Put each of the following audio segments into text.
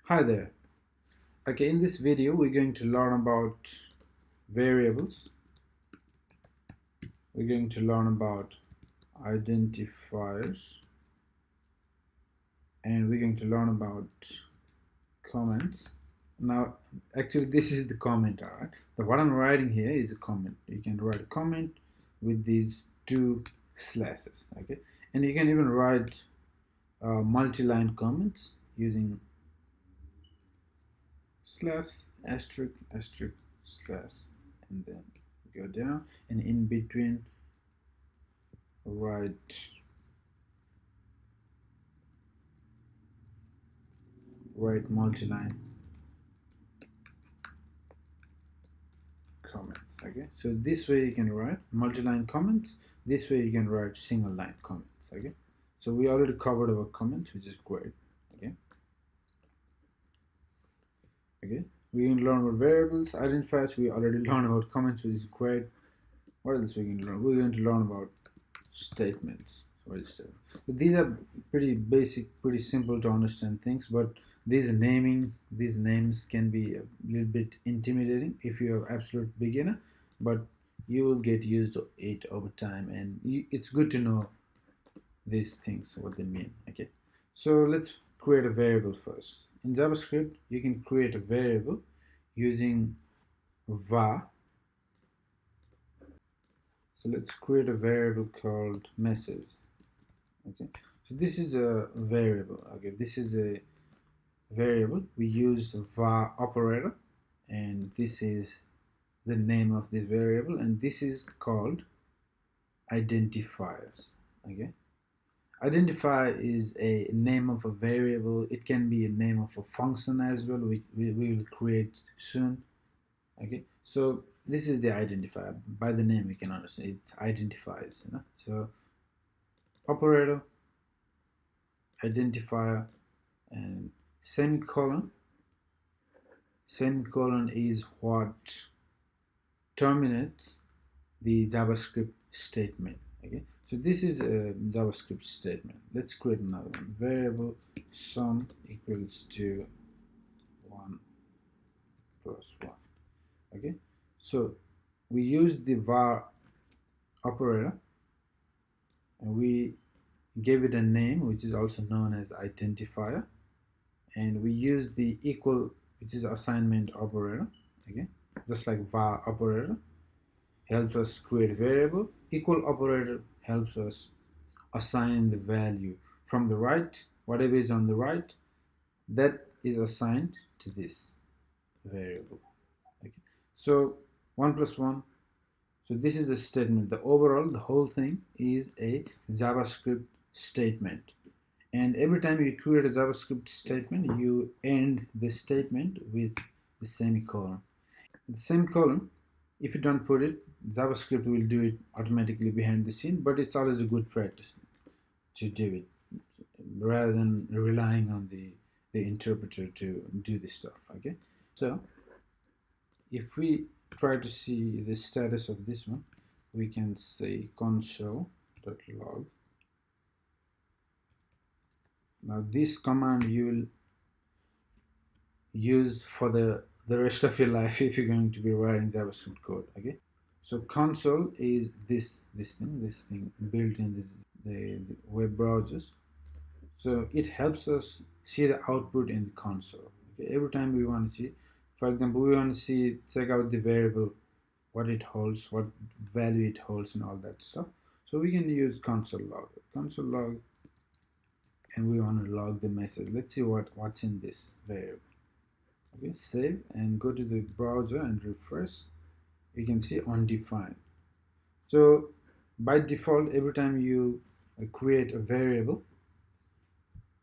Hi there. Okay, in this video we're going to learn about variables. We're going to learn about identifiers, and we're going to learn about comments. Now, actually this is the comment, alright? So what I'm writing here is a comment. You can write a comment with these two slashes, okay? And you can even write multi-line comments using slash asterisk asterisk slash, and then go down, and in between write multi-line comments. Okay, so this way you can write multi-line comments, this way you can write single line comments. Okay, so we already covered our comments, which is great. Okay, we can learn about variables, identifiers. We already learned about comments, which is great. What else we can learn? We're going to learn about statements. So these are pretty basic, pretty simple to understand things, but these names can be a little bit intimidating if you're an absolute beginner, but you will get used to it over time, and it's good to know these things, what they mean. Okay, so let's create a variable first. In JavaScript, you can create a variable using var. So let's create a variable called message. Okay, so this is a variable. Okay, this is a variable. We use var operator, and this is the name of this variable, and this is called identifiers. Okay, identifier is a name of a variable. It can be a name of a function as well, which we will create soon. Okay, so this is the identifier. By the name we can understand it identifies, you know? So operator, identifier, and semicolon. Semicolon is what terminates the JavaScript statement. Okay, so this is a JavaScript statement. Let's create another one. Variable sum equals to 1 plus 1. Okay, so we use the var operator, and we gave it a name, which is also known as identifier, and we use the equal, which is assignment operator. Okay, just like var operator helps us create a variable, equal operator helps us assign the value from the right. Whatever is on the right, that is assigned to this variable. Okay, so 1 plus 1. So this is the statement. The whole thing is a JavaScript statement, and every time you create a JavaScript statement, you end the statement with the semicolon. The semicolon, if you don't put it, JavaScript will do it automatically behind the scene, but it's always a good practice to do it rather than relying on the interpreter to do this stuff. Okay, so if we try to see the status of this one, we can say console.log. Now this command you will use for the rest of your life if you're going to be writing JavaScript code. Okay, so console is this thing built in the web browsers. So it helps us see the output in the console. Okay, every time we want to see, for example, we want to check out the variable, what it holds, what value it holds, and all that stuff. So we can use console log, and we want to log the message. Let's see what's in this variable. Okay, save and go to the browser and refresh. You can see undefined. So by default, every time you create a variable,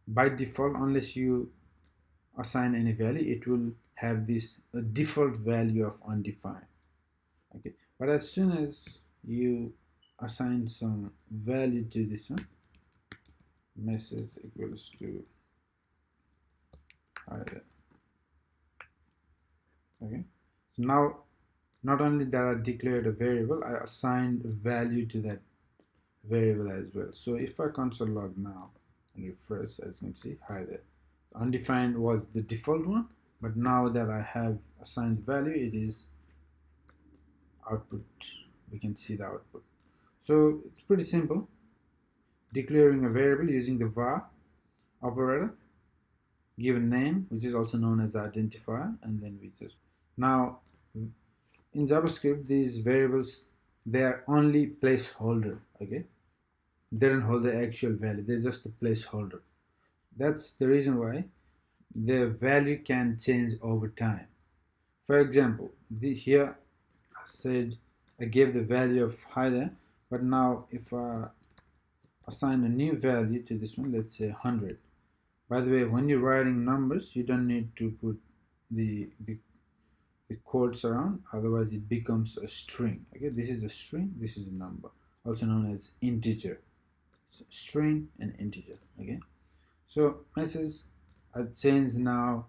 by default, unless you assign any value, it will have this default value of undefined. Okay, but as soon as you assign some value to this one, message equals to either. Okay, so now not only that I declared a variable, I assigned a value to that variable as well. So if I console log now and refresh, as you can see, hi there, undefined was the default one, but now that I have assigned the value, it is output. We can see the output. So it's pretty simple. Declaring a variable using the var operator, give a name, which is also known as identifier, and then we just now in JavaScript these variables, they are only placeholder. Okay, they don't hold the actual value, they're just a placeholder. That's the reason why the value can change over time. For example, here I said I gave the value of hi there, but now if I assign a new value to this one, let's say 100. By the way, when you're writing numbers, you don't need to put the quotes around, otherwise it becomes a string. Okay, this is a string, this is a number, also known as integer. So string and integer. Okay, so message I changed now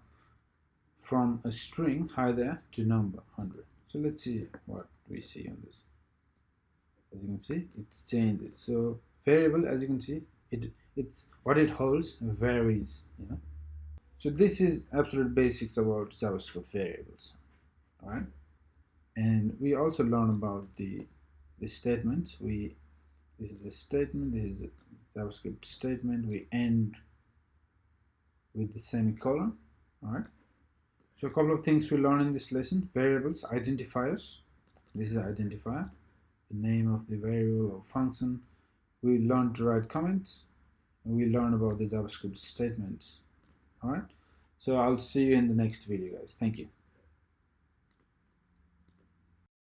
from a string hi there to number 100. So let's see what we see on this. As you can see, it's changes. So variable, as you can see, it's what it holds varies, you know. So this is absolute basics about JavaScript variables. All right, and we also learn about the statements. This is the statement, this is the JavaScript statement. We end with the semicolon. All right, so a couple of things we learn in this lesson: variables, identifiers. This is an identifier, the name of the variable or function. We learn to write comments, and we learn about the JavaScript statements. All right, so I'll see you in the next video, guys. Thank you.